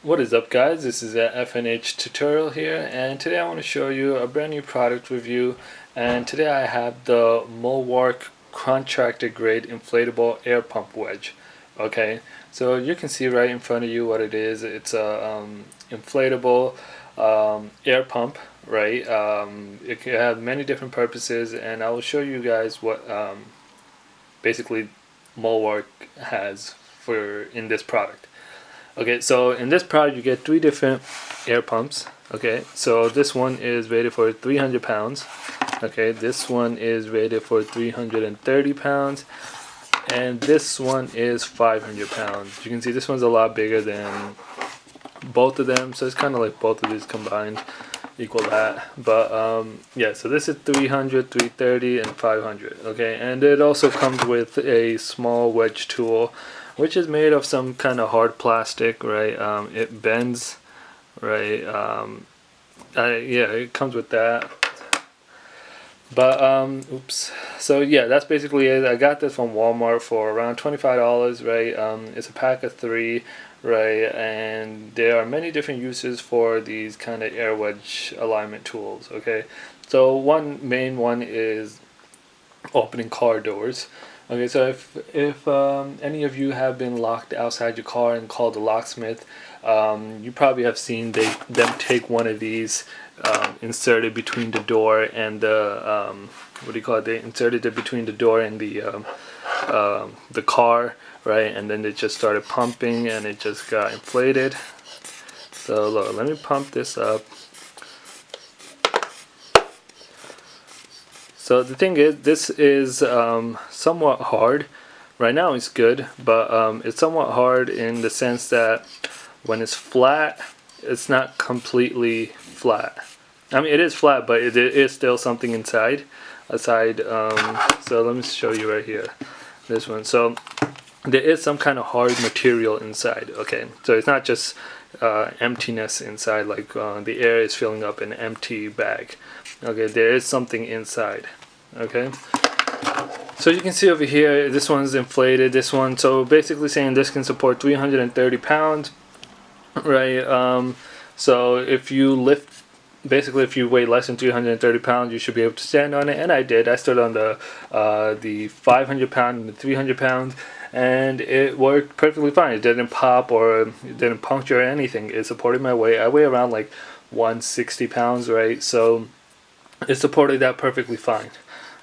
What is up, guys? This is a FNH tutorial here, and today I want to show you a brand new product review. And today I have the MulWark Contractor-Grade Inflatable Air Pump Wedge. Okay, so you can see right in front of you what it is. It's a inflatable air pump, right? It can have many different purposes, and I will show you guys what basically MulWark has for in this product. Okay, so in this product you get three different air pumps. Okay, so this one is rated for 300 pounds. Okay, this one is rated for 330 pounds. And this one is 500 pounds. You can see this one's a lot bigger than both of them. So it's kind of like both of these combined equal that. But yeah, so this is 300, 330, and 500. Okay, and it also comes with a small wedge tool, which is made of some kind of hard plastic, right? It bends, right? Yeah, it comes with that. But oops. So yeah, that's basically it. I got this from Walmart for around $25, right? It's a pack of 3, right? And there are many different uses for these kind of air wedge alignment tools. Okay, so one main one is opening car doors. Okay, so if any of you have been locked outside your car and called the locksmith, you probably have seen them take one of these, inserted between the door and the what do you call it? They inserted it between the door and the car, right? And then they just started pumping, and it just got inflated. So look, let me pump this up. So the thing is, this is somewhat hard. Right now it's good, but it's somewhat hard in the sense that when it's flat, it's not completely flat. I mean, it is flat, but it is still something inside. So let me show you right here, this one. So there is some kind of hard material inside. Okay, so it's not just emptiness inside, like the air is filling up an empty bag. Okay, there is something inside. Okay, so you can see over here, this one's inflated, this one, so basically saying this can support 330 pounds, right? So if you lift, basically if you weigh less than 330 pounds, you should be able to stand on it, and I did. I stood on the 500 pound and the 300 pounds, and it worked perfectly fine. It didn't pop or it didn't puncture or anything. It supported my weight. I weigh around like 160 pounds, right? So it supported that perfectly fine.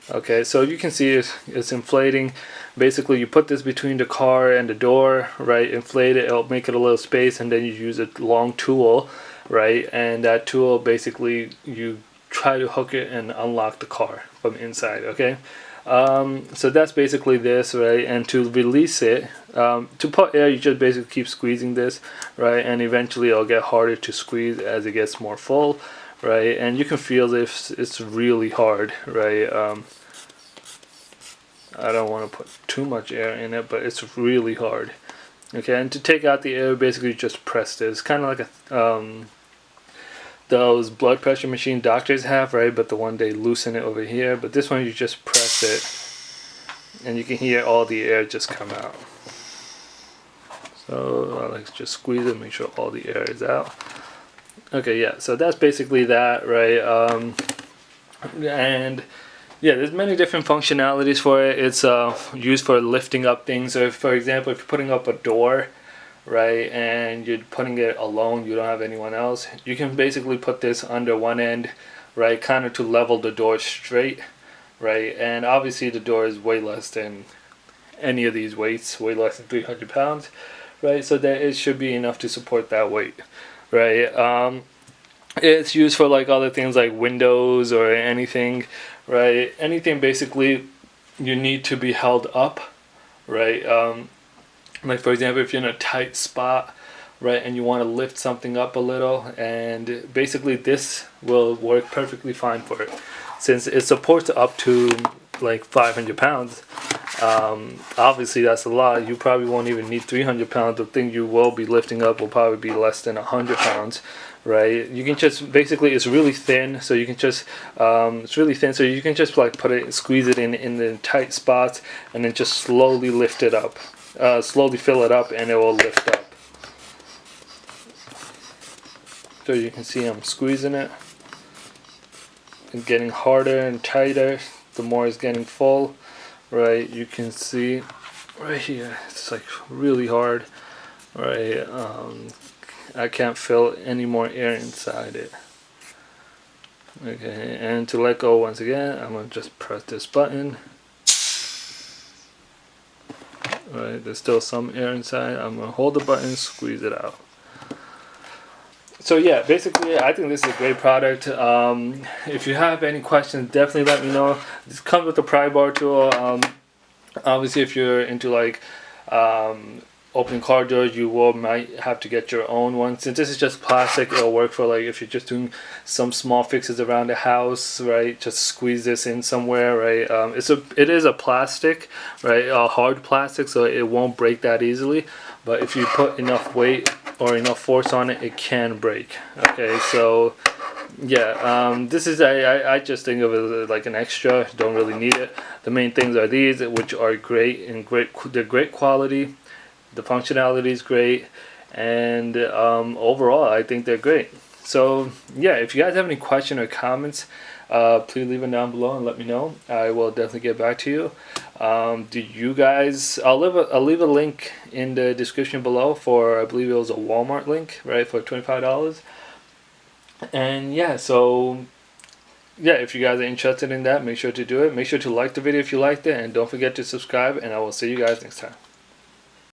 Okay, so you can see it's inflating. Basically, you put this between the car and the door, right? Inflate it, it'll make it a little space, and then you use a long tool, right? And that tool, basically, you try to hook it and unlock the car from inside, okay? So that's basically this, right? And to release it, to put air, you just basically keep squeezing this, right? And eventually it'll get harder to squeeze as it gets more full, right? And you can feel this, it's really hard, right? I don't want to put too much air in it, but it's really hard. Okay, and to take out the air, basically just press this. Kind of like a those blood pressure machine doctors have, right? But the one they loosen it over here, but this one you just press it, and you can hear all the air just come out. So let's just squeeze it, make sure all the air is out. Okay, yeah, so that's basically that, right? And yeah, there's many different functionalities for it. It's used for lifting up things. So if, for example, if you're putting up a door, right, and you're putting it alone, you don't have anyone else, you can basically put this under one end, right, kind of to level the door straight, right? And obviously the door is way less than any of these weights, way less than 300 pounds, right? So that it should be enough to support that weight, right? It's used for like other things like windows or anything, right? Anything basically you need to be held up, right? Like for example, if you're in a tight spot, right, and you want to lift something up a little, and basically this will work perfectly fine for it, since it supports up to like 500 pounds. Obviously that's a lot. You probably won't even need 300 pounds. The thing you will be lifting up will probably be less than 100 pounds, right? You can just basically, it's really thin, so you can just it's really thin, so you can just like put it, squeeze it in the tight spots, and then just slowly lift it up, slowly fill it up, and it will lift up. So you can see I'm squeezing it and getting harder and tighter the more it's getting full, right? You can see right here it's like really hard, right? I can't feel any more air inside it. Okay, and to let go once again, I'm gonna just press this button. Right, there's still some air inside. I'm gonna hold the button, squeeze it out. So yeah, basically I think this is a great product. If you have any questions, definitely let me know. This comes with a pry bar tool. Obviously if you're into like opening car doors, you might have to get your own one. Since this is just plastic, it'll work for like if you're just doing some small fixes around the house, right? Just squeeze this in somewhere, right? It is a plastic, right? A hard plastic, so it won't break that easily. But if you put enough weight or enough force on it, it can break. Okay, so yeah, this is I just think of it as like an extra. Don't really need it. The main things are these, which are great and they're great quality. The functionality is great, and overall I think they're great. So yeah, if you guys have any questions or comments, please leave them down below and let me know. I will definitely get back to you. Do you guys? I'll leave a link in the description below for, I believe it was a Walmart link, right, for $25. And yeah, so yeah, if you guys are interested in that, make sure to do it. Make sure to like the video if you liked it, and don't forget to subscribe. And I will see you guys next time.